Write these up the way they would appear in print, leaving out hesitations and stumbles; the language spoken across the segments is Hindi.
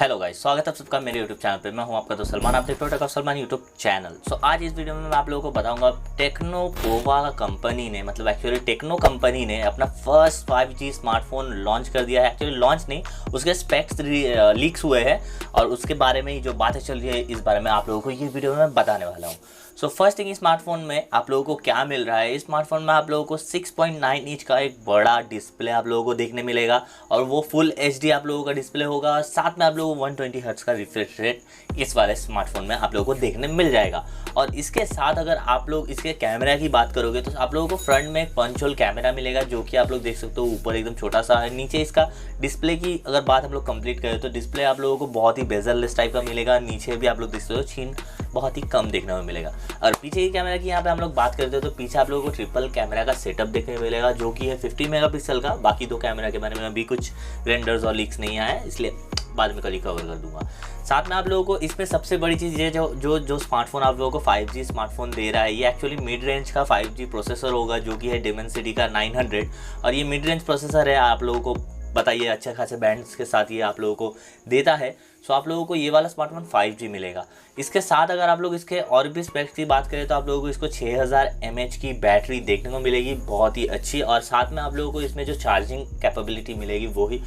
हेलो गाइस, स्वागत है आप सबका मेरे यूट्यूब चैनल पे। मैं हूं आपका दोस्त सलमान, आप देख रहे हो सलमान यूट्यूब चैनल। आज इस वीडियो में मैं आप लोगों को बताऊंगा टेक्नो पोवा कंपनी ने, मतलब एक्चुअली टेक्नो कंपनी ने अपना फर्स्ट 5G स्मार्टफोन लॉन्च कर दिया है। एक्चुअली लॉन्च नहीं, उसके स्पेक्स लीक्स हुए हैं और उसके बारे में जो बातें चल रही है इस बारे में आप लोगों को ये वीडियो में बताने वाला हूँ। सो फर्स्ट थिंग, स्मार्टफोन में आप लोगों को क्या मिल रहा है। इस स्मार्टफोन में आप लोगों को 6.9 इंच का एक बड़ा डिस्प्ले आप लोगों को देखने मिलेगा और वो फुल HD आप लोगों का डिस्प्ले होगा। साथ में आप लोगों को 120 हर्ट्ज का रिफ्रेश रेट इस वाले स्मार्टफोन में आप लोगों को देखने मिल जाएगा। और इसके साथ अगर आप लोग इसके कैमरा की बात करोगे तो आप लोगों को फ्रंट में एक पंच होल कैमरा मिलेगा, जो कि आप लोग देख सकते हो ऊपर एकदम छोटा सा है। नीचे इसका डिस्प्ले की अगर बात हम लोग कंप्लीट करें तो डिस्प्ले आप लोगों को बहुत ही बेजललेस टाइप का मिलेगा। नीचे भी आप लोग देख सकते हो छीन बहुत ही कम देखने में मिलेगा। और पीछे की कैमरा की यहाँ पे हम लोग बात करते हो तो पीछे आप लोगों को ट्रिपल कैमरा का सेटअप देखने को मिलेगा, जो कि है 50 मेगापिक्सल का। बाकी दो कैमरा के बारे में अभी कुछ रेंडर्स और लीक्स नहीं आया है, इसलिए बाद में कल कवर कर दूंगा। साथ में आप लोगों को इसमें सबसे बड़ी चीज़ ये जो स्मार्टफोन आप लोगों को 5G स्मार्टफोन दे रहा है, ये एक्चुअली मिड रेंज का 5G प्रोसेसर होगा, जो कि है डिमेंसिटी का 900। और ये मिड रेंज प्रोसेसर है, आप लोगों को बताइए अच्छे खासे बैंड्स के साथ ये आप लोगों को देता है। सो आप लोगों को ये वाला स्मार्टफोन 5G मिलेगा। इसके साथ अगर आप लोग इसके और भी स्पेक्स की बात करें तो आप लोगों को इसको 6000 mAh की बैटरी देखने को मिलेगी, बहुत ही अच्छी। और साथ में आप लोगों को इसमें जो चार्जिंग कैपेबिलिटी मिलेगी वो ही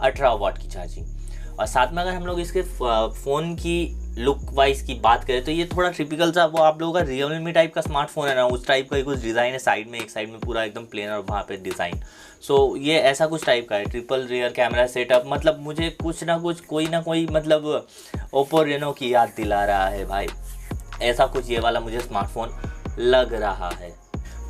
18 वाट की चार्जिंग। और साथ में अगर हम लोग इसके फ़ोन की लुक वाइज की बात करें तो ये थोड़ा टिपिकल सा वो आप लोगों का रियलमी टाइप का स्मार्टफोन है ना, उस टाइप का ही कुछ डिज़ाइन है। साइड में एक साइड में पूरा एकदम प्लेन और वहाँ पे डिज़ाइन। सो ये ऐसा कुछ टाइप का है, ट्रिपल रियर कैमरा सेटअप। मतलब मुझे कुछ ना कुछ कोई ना कोई मतलब ओप्पो रेनो की याद दिला रहा है भाई, ऐसा कुछ ये वाला मुझे स्मार्टफोन लग रहा है।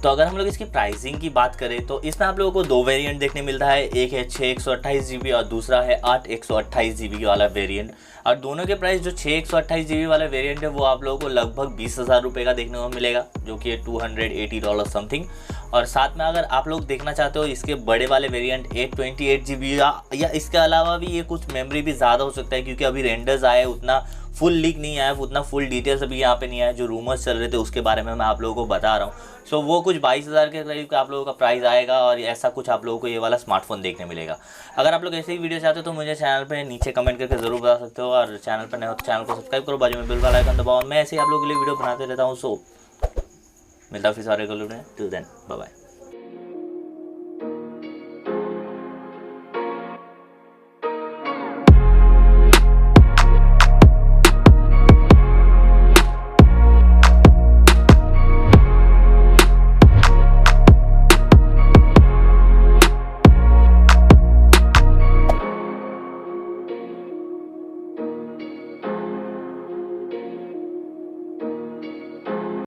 तो अगर हम लोग इसकी प्राइसिंग की बात करें तो इसमें आप लोगों को दो वेरिएंट देखने मिलता है। एक है 6 128 GB और दूसरा है 8 128 GB वाला वेरिएंट। और दोनों के प्राइस जो 6 128 GB वाला वेरिएंट है वो आप लोगों को लगभग 20,000 रुपये का देखने को मिलेगा, जो कि है $280 समथिंग। और साथ में अगर आप लोग देखना चाहते हो इसके बड़े वाले वेरिएंट 828 GB या इसके अलावा भी ये कुछ मेमोरी भी ज़्यादा हो सकता है, क्योंकि अभी रेंडर्स आए, उतना फुल लीक नहीं आया, उतना फुल डिटेल्स अभी यहाँ पे नहीं आया। जो रूमर्स चल रहे थे उसके बारे में मैं आप लोगों को बता रहा हूँ। सो वो कुछ 22,000 के करीब का आप लोगों का प्राइस आएगा और ऐसा कुछ आप लोगों को ये वाला स्मार्टफोन देखने मिलेगा। अगर आप लोग ऐसे ही वीडियो चाहते हो तो मुझे चैनल पे नीचे कमेंट करके ज़रूर बता सकते हो। और चैनल पर नए हो तो चैनल को सब्सक्राइब करो, बाजू में बिल वाला आइकन दबाओ। मैं ऐसे ही आप लोगों के लिए वीडियो बनाते रहता हूँ। सो मिलता हूँ फिर सारे को। Till then bye bye.